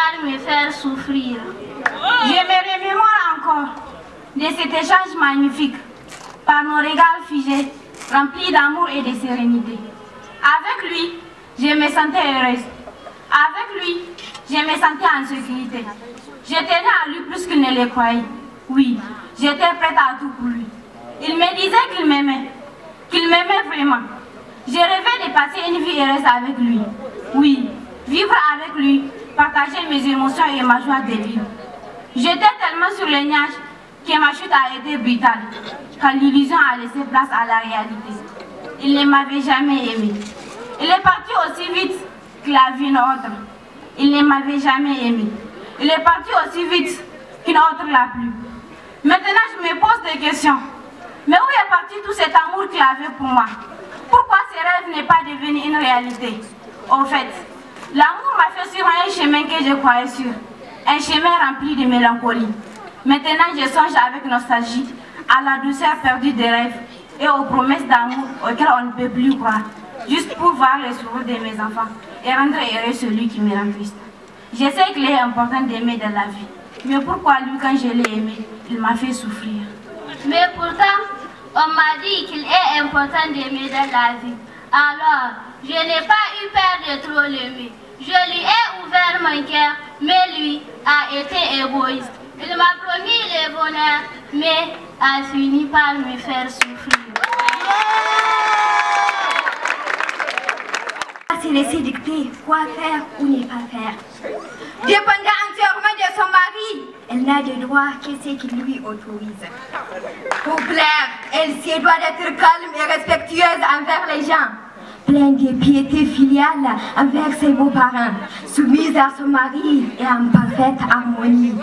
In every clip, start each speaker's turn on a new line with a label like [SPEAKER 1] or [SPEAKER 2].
[SPEAKER 1] par me faire souffrir.
[SPEAKER 2] Je me remémore encore de cet échange magnifique, par nos regards figés, remplis d'amour et de sérénité. Avec lui, je me sentais heureuse. Avec lui, je me sentais en sécurité. Je tenais à lui plus qu'il ne le croyait. Oui, j'étais prête à tout pour lui. Il me disait qu'il m'aimait vraiment. Je rêvais de passer une vie heureuse avec lui. Oui, vivre avec lui, partager mes émotions et ma joie de vivre. J'étais tellement sur les nuages que ma chute a été brutale, quand l'illusion a laissé place à la réalité. Il ne m'avait jamais aimé. Il est parti aussi vite qu'il a vu une autre. Il ne m'avait jamais aimé. Il est parti aussi vite qu'une autre l'a plu. Maintenant, je me pose des questions. Mais où est parti tout cet amour qu'il avait pour moi? Pourquoi ce rêve n'est pas devenu une réalité? Au fait, l'amour m'a fait suivre un chemin que je croyais sûr. Un chemin rempli de mélancolie. Maintenant, je songe avec nostalgie à la douceur perdue des rêves et aux promesses d'amour auxquelles on ne peut plus croire, juste pour voir les sourires de mes enfants et rendre heureux celui qui me rend triste. Je sais qu'il est important d'aimer dans la vie, mais pourquoi lui, quand je l'ai aimé, il m'a fait souffrir?
[SPEAKER 1] Mais pourtant, on m'a dit qu'il est important d'aimer dans la vie. Alors, je n'ai pas eu peur de trop l'aimer. Je lui ai ouvert mon cœur, mais lui a été égoïste. Il m'a promis le bonheur, mais a fini par me faire souffrir.
[SPEAKER 3] Se laisser dicter quoi faire ou ne pas faire. Dépendant entièrement de son mari, elle n'a de droit que ce qu'il lui autorise. Pour plaire, elle se doit d'être calme et respectueuse envers les gens, pleine de piété filiale envers ses beaux-parents, soumise à son mari et en parfaite harmonie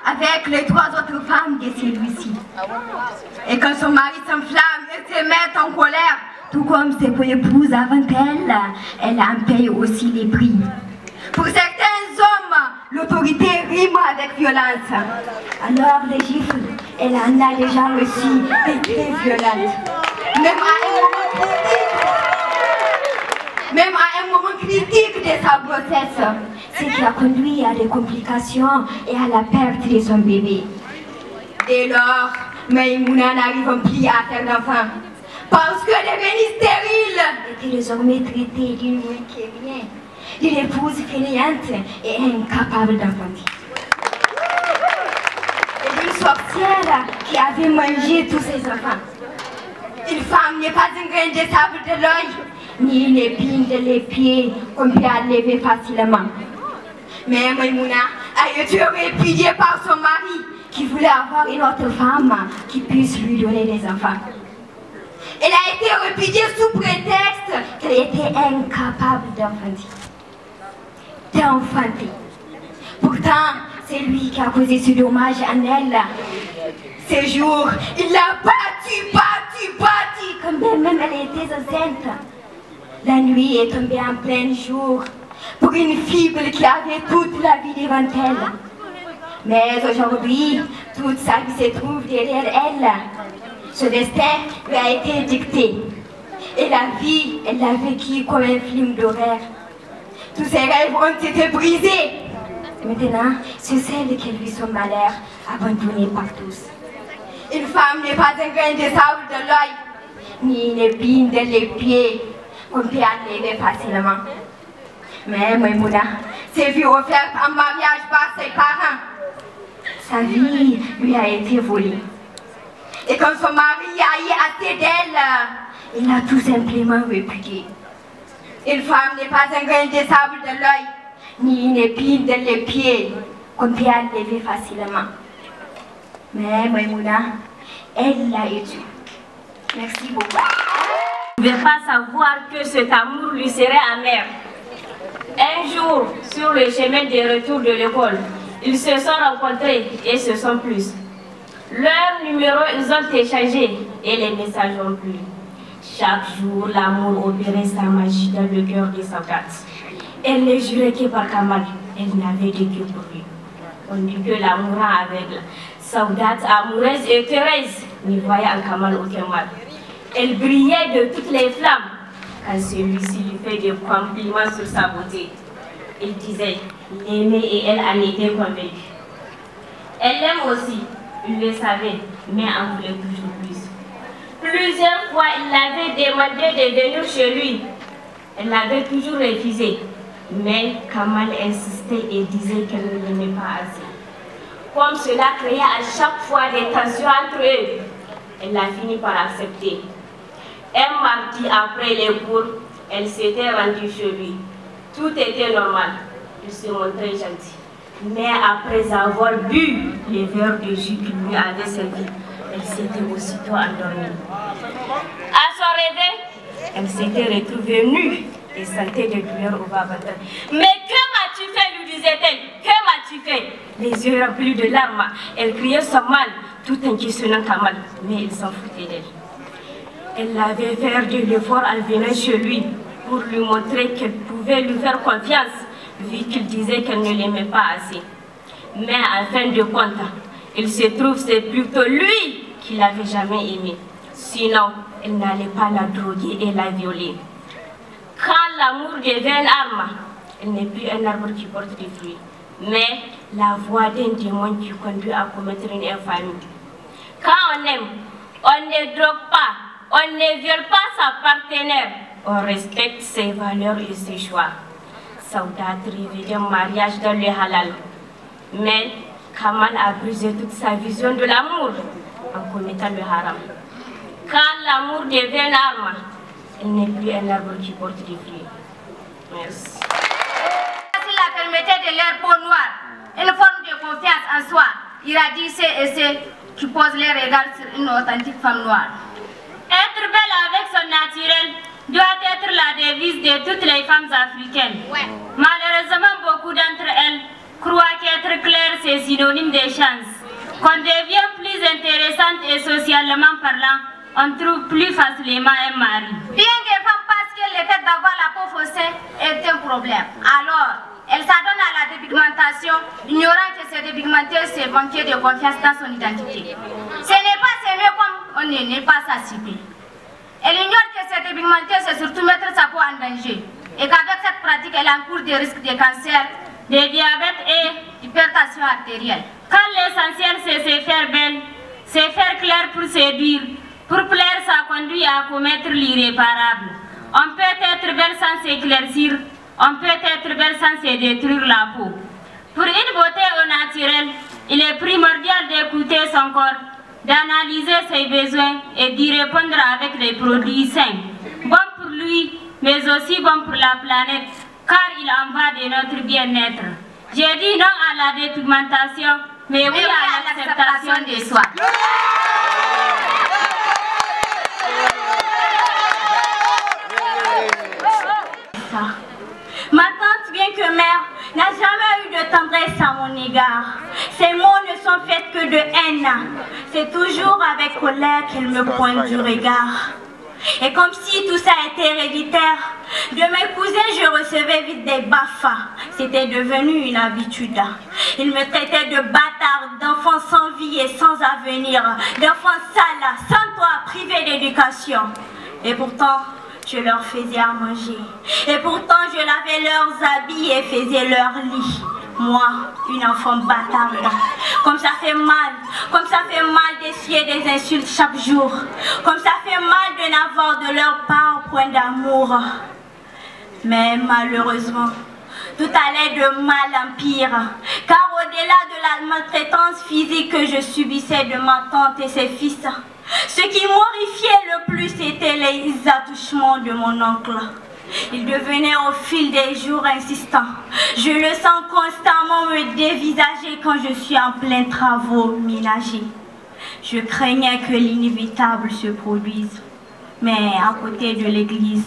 [SPEAKER 3] avec les trois autres femmes de celui-ci. Et quand son mari s'enflamme et se met en colère, tout comme ses épouses avant elle en paye aussi les prix. Pour certains hommes, l'autorité rime avec violence. Alors les gifles, elle en a déjà reçu des très violentes. Même à un moment critique de sa grossesse, ce qui a conduit à des complications et à la perte de son bébé. Dès lors, Maïmouna n'arrive plus à faire d'enfant. Parce que devenue stérile était désormais traitée d'une moins que rien, d'une épouse fainéante et incapable d'enfanter. Et d'une sorcière qui avait mangé tous ses enfants. Une femme n'est pas un grain de sable de l'œil, ni une épine de l'épied qu'on peut enlever facilement. Mais Maïmouna a été répudiée par son mari qui voulait avoir une autre femme qui puisse lui donner des enfants. Elle a été répudiée sous prétexte qu'elle était incapable d'enfanter. Pourtant, c'est lui qui a causé ce dommage en elle. Ces jours, il l'a battue, quand même elle était enceinte. La nuit est tombée en plein jour pour une fibre qui avait toute la vie devant elle. Mais aujourd'hui, toute sa vie se trouve derrière elle. Ce destin lui a été dicté. Et la vie, elle l'a vécu comme un film d'horreur. Tous ses rêves ont été brisés. Maintenant, c'est celle qui vit son malheur, abandonnée par tous. Une femme n'est pas un grain de sable de l'œil, ni une épine de l'épied qu'on peut enlever facilement. Mais Maïmouna s'est vue offerte en mariage par ses parents. Sa vie lui a été volée. Et quand son mari a eu assez d'elle, il l'a tout simplement répudiée. Une femme n'est pas un grain de sable de l'œil, ni une épine de l'épied qu'on peut enlever facilement. Mais Maïmouna, elle l'a été. Merci beaucoup.
[SPEAKER 2] Je ne pouvais pas savoir que cet amour lui serait amer. Un jour, sur le chemin de retour de l'école, ils se sont rencontrés et se sont plus. Leurs numéros, ils ont échangé et les messages ont plu. Chaque jour, l'amour opérait sa magie dans le cœur de Saudat. Elle ne jurait que par Kamal, elle n'avait de que pour lui. On dit que l'amour rend aveugle. Saudat, amoureuse et heureuse, ne voyait en Kamal aucun mal. Elle brillait de toutes les flammes quand celui-ci lui fait des compliments sur sa beauté.
[SPEAKER 4] il disait l'aimer et elle en était convaincue. Elle l'aime aussi, il le savait, mais en voulait toujours plus. Plusieurs fois, il l'avait demandé de venir chez lui. Elle l'avait toujours refusé, mais Kamal insistait et disait qu'elle ne l'aimait pas assez. Comme cela créait à chaque fois des tensions entre eux, elle a fini par accepter. Un mardi après les cours, elle s'était rendue chez lui. Tout était normal, il se montrait gentil. Mais après avoir bu les verres de jus qu'il lui avait servi, elle s'était aussitôt endormie. À son réveil, elle s'était retrouvée nue et sentait des douleurs au bas-ventre. Mais que m'as-tu fait, lui disait-elle? Que m'as-tu fait? Les yeux remplis de larmes, elle criait son mal, tout en questionnant Kamal, mais il s'en foutait d'elle. Elle l'avait fait de l'effort en venant chez lui pour lui montrer qu'elle pouvait lui faire confiance, vu qu'il disait qu'elle ne l'aimait pas assez. Mais en fin de compte, il se trouve que c'est plutôt lui qui l'avait jamais aimée. Sinon, elle n'allait pas la droguer et la violer. Quand l'amour devient une arme, elle n'est plus un arbre qui porte des fruits, mais la voix d'un démon qui conduit à commettre une infamie. Quand on aime, on ne drogue pas, on ne viole pas sa partenaire, on respecte ses valeurs et ses choix. Saudat rêvait d'un mariage dans le halal. Mais Kamal a brisé toute sa vision de l'amour en commettant le haram. Quand l'amour devient une arme, il n'est plus un arbre qui porte des fruits. Merci.
[SPEAKER 1] S'il la permettait de leur peau noire, une forme de confiance en soi, irradie ceux et ceux qui posent les regards sur une authentique femme noire. Être belle avec son naturel doit être la devise de toutes les femmes africaines. Malheureusement, beaucoup d'entre elles croient qu'être claire c'est synonyme de chance. Qu'on devient plus intéressante et socialement parlant, on trouve plus facilement un mari. Bien des femmes pensent que le fait d'avoir la peau foncée est un problème. Alors, elles s'adonnent à la dépigmentation, ignorant que se dépigmenter, c'est manquer de confiance dans son identité. Ce n'est pas s'aimer comme on n'est pas sa cible. Elle ignore que se dépigmenter, c'est surtout mettre sa peau en danger. Et qu'avec cette pratique, elle encourt des risques de cancer, de diabète et d'hypertension artérielle. Quand l'essentiel, c'est se faire belle, se faire clair pour séduire, pour plaire, ça conduit à commettre l'irréparable. On peut être belle sans s'éclaircir, on peut être belle sans se détruire la peau. Pour une beauté au naturel, il est primordial d'écouter son corps, d'analyser ses besoins et d'y répondre avec des produits sains, bons pour lui, mais aussi bons pour la planète, car il en va de notre bien-être. J'ai dit non à la dépigmentation, mais oui à l'acceptation de soi.
[SPEAKER 2] Ma tante, bien que mère, n'a jamais eu de tendresse à mon égard. Ses mots ne sont faits que de haine. C'est toujours avec colère qu'elle me pointe du regard. Et comme si tout ça était héréditaire, de mes cousins je recevais vite des baffas. C'était devenu une habitude. Ils me traitaient de bâtard, d'enfants sans vie et sans avenir, d'enfants sales, sans toit, privés d'éducation. Et pourtant, je leur faisais à manger. Et pourtant, je lavais leurs habits et faisais leur lit. Moi, une enfant bâtarde. Comme ça fait mal d'essuyer des insultes chaque jour. Comme ça fait mal de n'avoir de leur part point d'amour. Mais malheureusement, tout allait de mal en pire. Car au-delà de la maltraitance physique que je subissais de ma tante et ses fils, ce qui m'horrifiait le plus, c'était les attouchements de mon oncle. Il devenait au fil des jours insistant. Je le sens constamment me dévisager quand je suis en plein travaux ménagers. Je craignais que l'inévitable se produise. Mais à côté de l'église,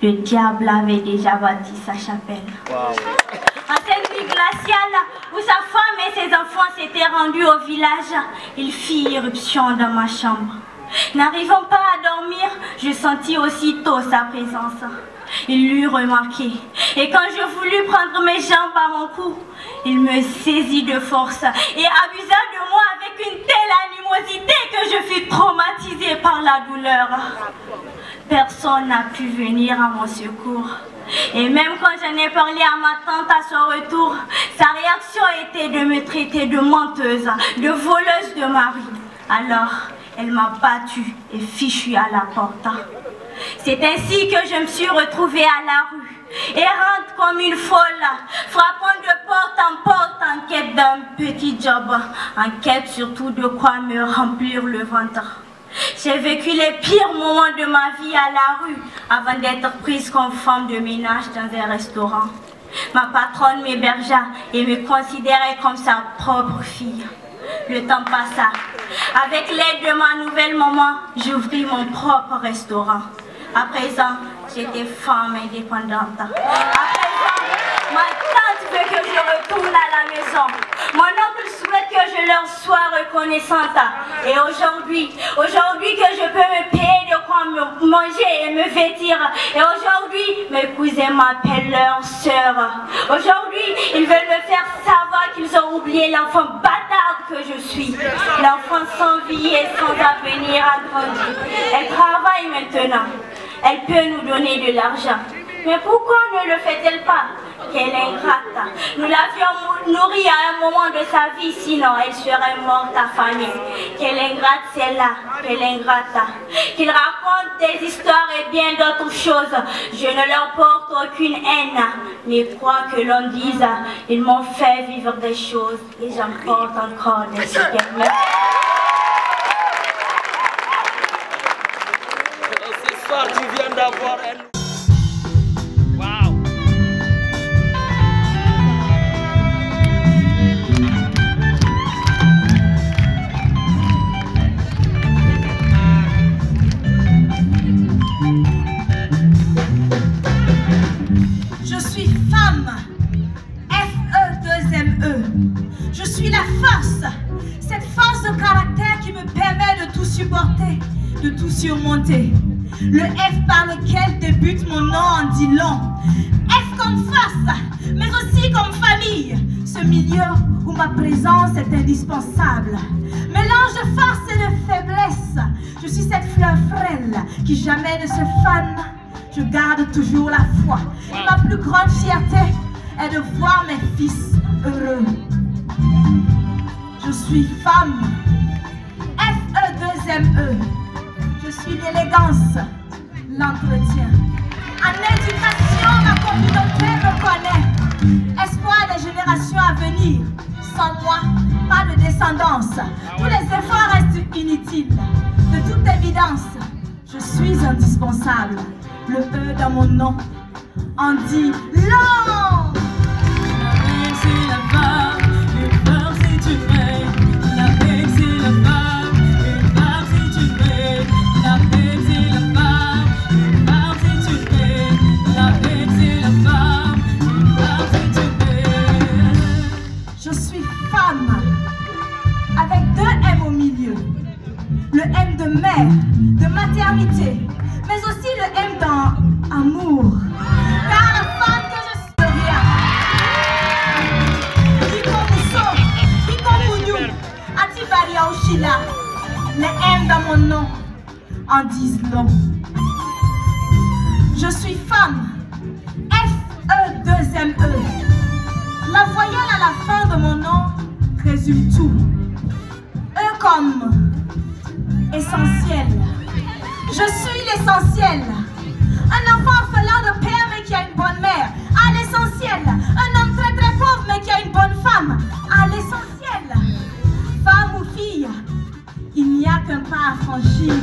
[SPEAKER 2] le diable avait déjà bâti sa chapelle. Wow. En cette nuit glaciale, où sa femme et ses enfants s'étaient rendus au village, il fit irruption dans ma chambre. N'arrivant pas à dormir, je sentis aussitôt sa présence. Il l'eut remarqué, et quand je voulus prendre mes jambes à mon cou, il me saisit de force et abusa de moi avec une telle animosité que je fus traumatisée par la douleur. Personne n'a pu venir à mon secours. Et même quand j'en ai parlé à ma tante à son retour, sa réaction était de me traiter de menteuse, de voleuse de mari. Alors, elle m'a battue et fichue à la porte. C'est ainsi que je me suis retrouvée à la rue, errante comme une folle, frappant de porte en porte en quête d'un petit job, en quête surtout de quoi me remplir le ventre. J'ai vécu les pires moments de ma vie à la rue avant d'être prise comme femme de ménage dans un restaurant. Ma patronne m'hébergea et me considérait comme sa propre fille. Le temps passa. Avec l'aide de ma nouvelle maman, j'ouvris mon propre restaurant. À présent, j'étais femme indépendante. À présent, ma tante veut que je retourne à la maison. Mon oncle souhaite que je leur sois reconnaissante. Et aujourd'hui que je peux me payer de quoi me manger et me vêtir. Et aujourd'hui, mes cousins m'appellent leur sœur. Aujourd'hui, ils veulent me faire savoir qu'ils ont oublié l'enfant bâtard que je suis. L'enfant sans vie et sans avenir a grandi. Elle travaille maintenant. Elle peut nous donner de l'argent. Mais pourquoi ne le fait-elle pas? Quelle ingrate. Nous l'avions nourrie à un moment de sa vie, sinon elle serait morte affamée. Quelle ingrate celle-là, quelle ingrate. Qu'ils racontent des histoires et bien d'autres choses. Je ne leur porte aucune haine. Mais quoi que l'on dise, ils m'ont fait vivre des choses et j'en porte encore des souvenirs.
[SPEAKER 5] Ce soir, tu viens d'avoir un...
[SPEAKER 6] Je suis la force, cette force de caractère qui me permet de tout supporter, de tout surmonter. Le F par lequel débute mon nom en dit long. F comme force, mais aussi comme famille. Ce milieu où ma présence est indispensable. Mélange de force et de faiblesse. Je suis cette fleur frêle qui jamais ne se fane. Je garde toujours la foi. Et ma plus grande fierté est de voir mes fils heureux. Je suis femme, F-E-2-M-E. Je suis l'élégance, l'entretien. En éducation, ma communauté me connaît. Espoir des générations à venir. Sans moi, pas de descendance. Tous les efforts restent inutiles. De toute évidence, je suis indispensable. Le E dans mon nom en dit long. Je suis femme, avec deux M au milieu. Le M de mère, de maternité, mais aussi le M dans amour. Car la femme que je suis, rien. Atibaria Oshila, les M dans mon nom en disent long. Je suis femme, F-E-2-M-E. La voyelle à la fin de mon nom résume tout. E comme essentiel. Je suis l'essentiel. Un enfant orphelin de père mais qui a une bonne mère, à l'essentiel. Un homme très très pauvre mais qui a une bonne femme, à l'essentiel. Femme ou fille, il n'y a qu'un pas à franchir.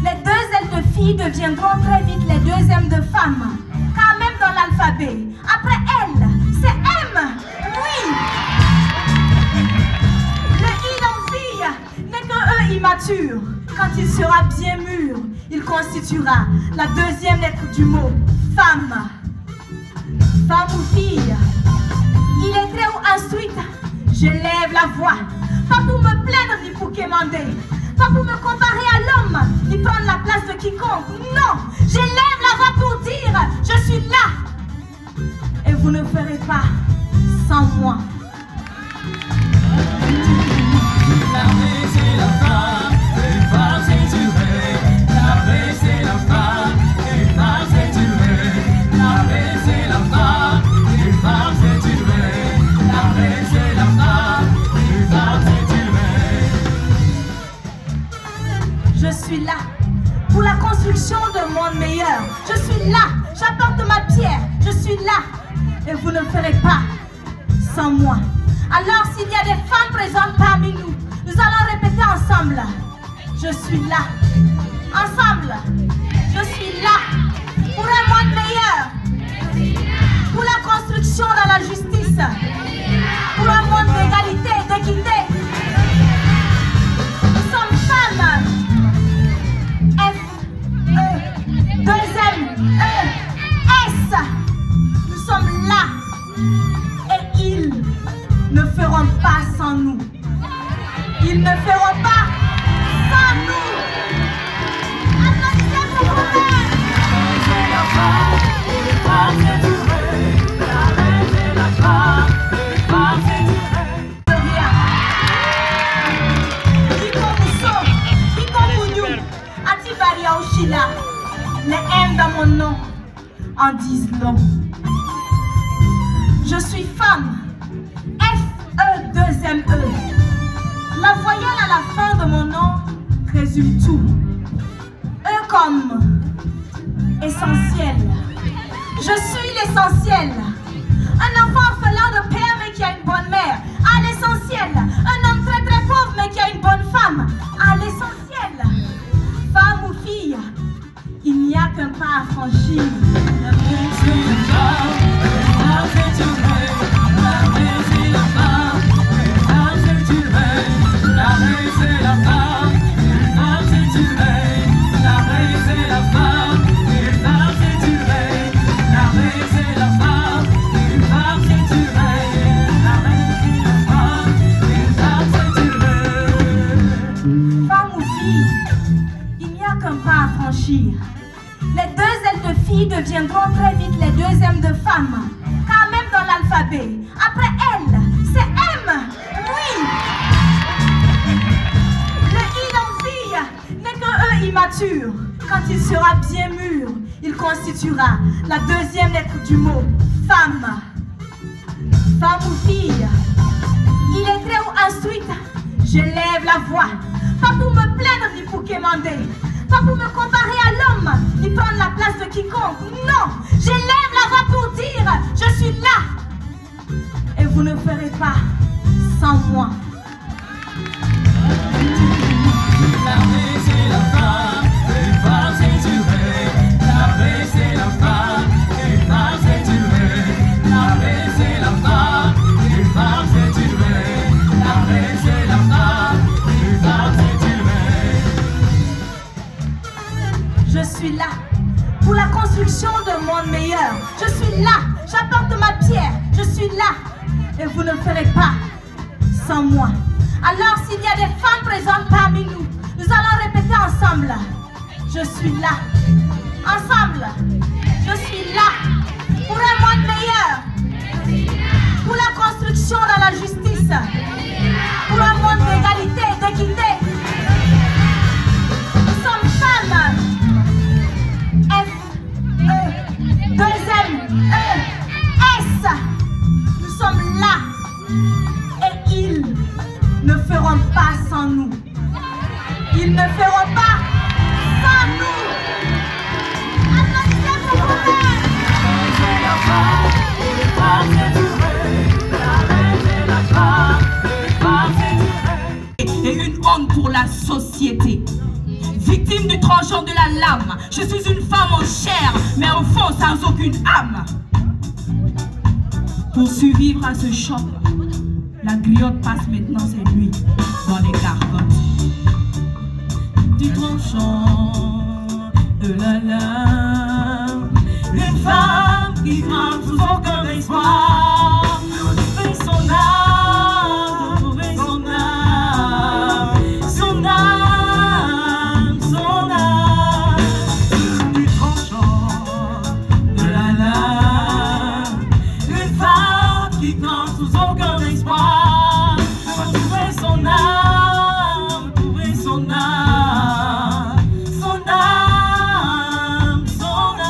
[SPEAKER 6] Les deux ailes de filles deviendront très vite les deux M de femmes. Car même dans l'alphabet, après L, c'est M. Oui. Le I dans fille n'est qu'un E immature. Quand il sera bien mûr, il constituera la deuxième lettre du mot femme. Femme ou fille, illettrée ou instruite, je lève la voix. Pas pour me plaindre ni pour quémander. Pas pour me comparer à l'homme, ni prendre la place de quiconque. Non, je lève la voix pour dire, je suis là. Et vous ne ferez pas sans moi.
[SPEAKER 7] La paix c'est la femme, les femmes c'est du rêve. La paix c'est la femme, les femmes c'est du rêve. La paix c'est la femme, les femmes c'est du rêve. La paix c'est la femme, les femmes c'est du rêve.
[SPEAKER 6] Je suis là pour la construction d'un monde meilleur. Je suis là, j'apporte ma pierre. Je suis là et vous ne ferez pas sans moi. Alors s'il y a des femmes présentes parmi nous, nous allons répéter ensemble. Je suis là. Ensemble. Je suis là pour un monde meilleur. Pour la construction dans la justice. Pour un monde d'égalité et d'équité. Nous sommes femmes. F-E-2-M-E-S. Nous sommes là. Et ils ne feront pas sans nous. Ils ne feront pas sans nous. Applaudissez pour vous-même.
[SPEAKER 7] C'est la femme, les femmes c'est du rêve. La paix c'est la femme, les femmes c'est du rêve.
[SPEAKER 6] Les M dans mon nom en disent long. Je suis femme. F-E-2-M-E. La voyelle à la fin de mon nom résume tout. E comme essentiel. Je suis l'essentiel. Un enfant orphelin de père mais qui a une bonne mère. À l'essentiel. Un homme très très pauvre mais qui a une bonne femme. À l'essentiel. Femme ou fille, il n'y a qu'un pas à franchir.
[SPEAKER 7] La paix c'est la femme, les femmes c'est du rêve. La paix c'est la femme, les femmes c'est du rêve. La paix c'est la femme, les femmes c'est du rêve. La paix c'est la femme, les femmes c'est du rêve. La paix c'est la femme, les femmes c'est du rêve. La paix c'est la femme, les femmes c'est du rêve.
[SPEAKER 6] Femme ou fille, il n'y a qu'un pas à franchir. Les deux L de filles deviendront très vite les deux M de femmes. Car même dans l'alphabet, après L, c'est M. Oui. Le I dans fille n'est qu'un E immature. Quand il sera bien mûr, il constituera la deuxième lettre du mot femme. Femme ou fille, illettrée ou instruite, je lève la voix. Pas pour me plaindre ni pour quémander. Pas pour me comparer à l'homme, ni prendre la place de quiconque. Non, je lève la voix pour dire, je suis là. Et vous ne ferez pas sans moi.
[SPEAKER 7] La paix c'est la femme, les femmes c'est du rêve. La paix c'est la femme, les femmes c'est du rêve. La paix c'est la femme, les femmes c'est du rêve. La paix c'est la femme, les femmes c'est du rêve.
[SPEAKER 6] Je suis là pour la construction d'un monde meilleur. Je suis là, j'apporte ma pierre. Je suis là et vous ne ferez pas sans moi. Alors s'il y a des femmes présentes parmi nous, nous allons répéter ensemble. Je suis là. Ensemble. Je suis là pour un monde meilleur. Pour la construction dans la justice. Pour un monde d'égalité et d'équité. Nous sommes femmes. F-E-2-M-E-S. Nous sommes là. Et ils ne feront pas sans nous. Ils ne feront pas sans nous. Applaudissez pour vous-même.
[SPEAKER 7] C'est la femme, les femmes c'est du rêve. La paix c'est la femme, les femmes c'est du rêve.
[SPEAKER 8] Et une honte pour la société. Victime du tranchant de la lame, je suis une femme en chair, mais au fond sans aucune âme. Pour survivre à ce choc, la griotte passe maintenant ses nuits dans les gargotes. Du tranchant de la lame, une femme
[SPEAKER 7] qui crame sous aucun espoir. Trouver son âme, trouver son âme, son âme, son âme. Du tranchant de la lame, une femme qui crame sous aucun espoir. Trouver son âme, trouver son âme, son âme, son âme.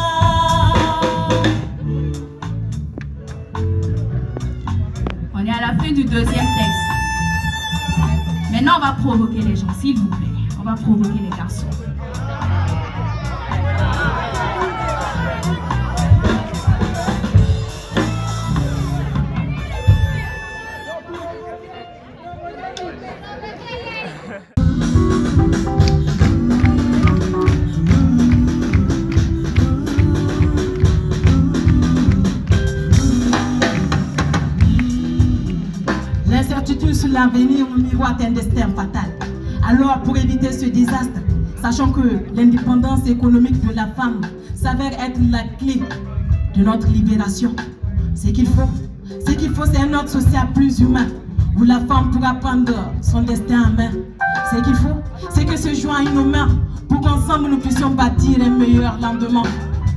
[SPEAKER 8] On est à la fin du deuxième texte. Maintenant, on va provoquer les gens, s'il vous plaît. On va provoquer les garçons.
[SPEAKER 9] L'incertitude sur l'avenir nous miroite un destin fatal. Alors, pour éviter ce désastre, sachant que l'indépendance économique de la femme s'avère être la clé de notre libération, ce qu'il faut, c'est un ordre social plus humain, où la femme pourra prendre son destin en main. Ce qu'il faut, c'est que se joignent nos mains pour qu'ensemble nous puissions bâtir un meilleur lendemain.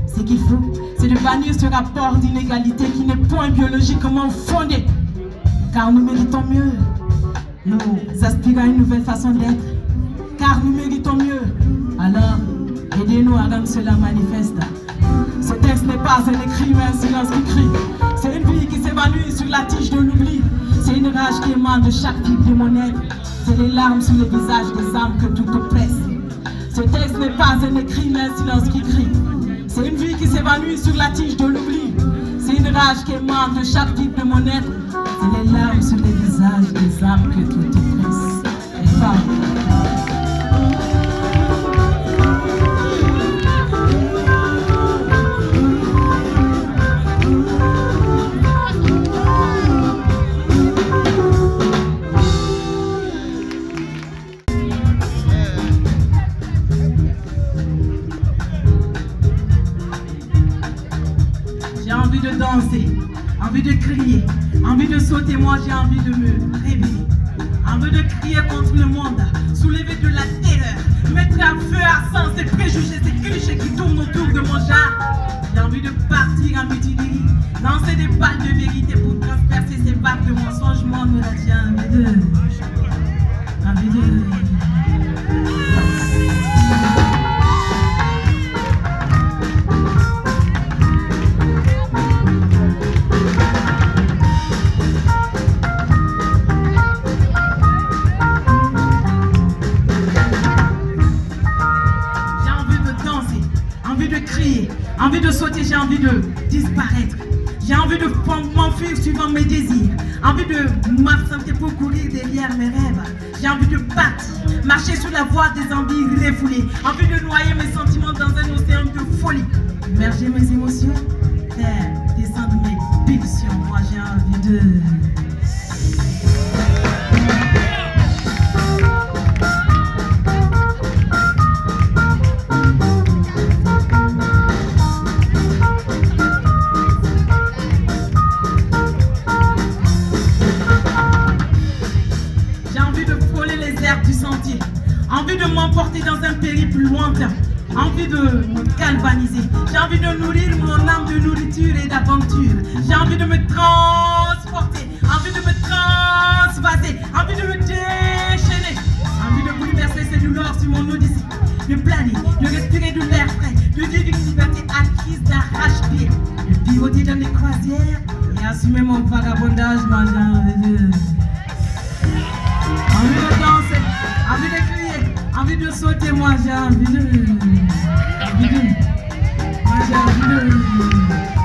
[SPEAKER 9] Ce qu'il faut, c'est de bannir ce rapport d'inégalité qui n'est point biologiquement fondé. Car nous méritons mieux, nous aspirons à une nouvelle façon d'être, car nous méritons mieux. Alors, aidez-nous à rendre cela manifeste. Ce texte n'est pas un écrit mais un silence qui crie. C'est une vie qui s'évanouit sur la tige de l'oubli. C'est une rage qui émane de chaque type de mon être. C'est les larmes sur les visages des âmes que tout oppresse. Ce texte n'est pas un écrit mais un silence qui crie. C'est une vie qui s'évanouit sur la tige de l'oubli. C'est une rage qui émane de chaque type de mon être. C'est les larmes sur les visages des âmes que tout oppresse. Les femmes. J'ai envie de danser, envie de crier, envie de sauter, moi j'ai envie de me réveiller. Envie de crier contre le monde, soulever de la terreur, mettre à feu à sang ces préjugés, ces clichés qui tournent autour de mon genre. J'ai envie de partir en mutinerie, lancer des balles de vérité pour transpercer ces vagues de mensonges. Moi j'ai envie de... Envie de sauter, j'ai envie de disparaître. J'ai envie de m'enfuir suivant mes désirs. Envie de m'absenter pour courir derrière mes rêves. J'ai envie de partir, marcher sur la voie des envies refoulées. Envie de noyer mes sentiments dans un océan de folie. Immerger mes émotions, faire descendre mes pulsions. Moi j'ai envie de... Envie de m'emporter dans un périple lointain. Envie de me galvaniser. J'ai envie de nourrir mon âme de nourriture et d'aventure. J'ai envie de me transporter. Envie de me transvaser. Envie de me déchaîner. Envie de bouleverser ces douleurs sur mon odyssée. De planer, de respirer de l'air frais. De vivre une liberté acquise d'arrache-pied. De pivoter dans les croisières et assumer mon vagabondage. Moi j'ai envie de danser. Envie de crier, envie de sauter, moi j'ai envie de... Moi j'ai envie de...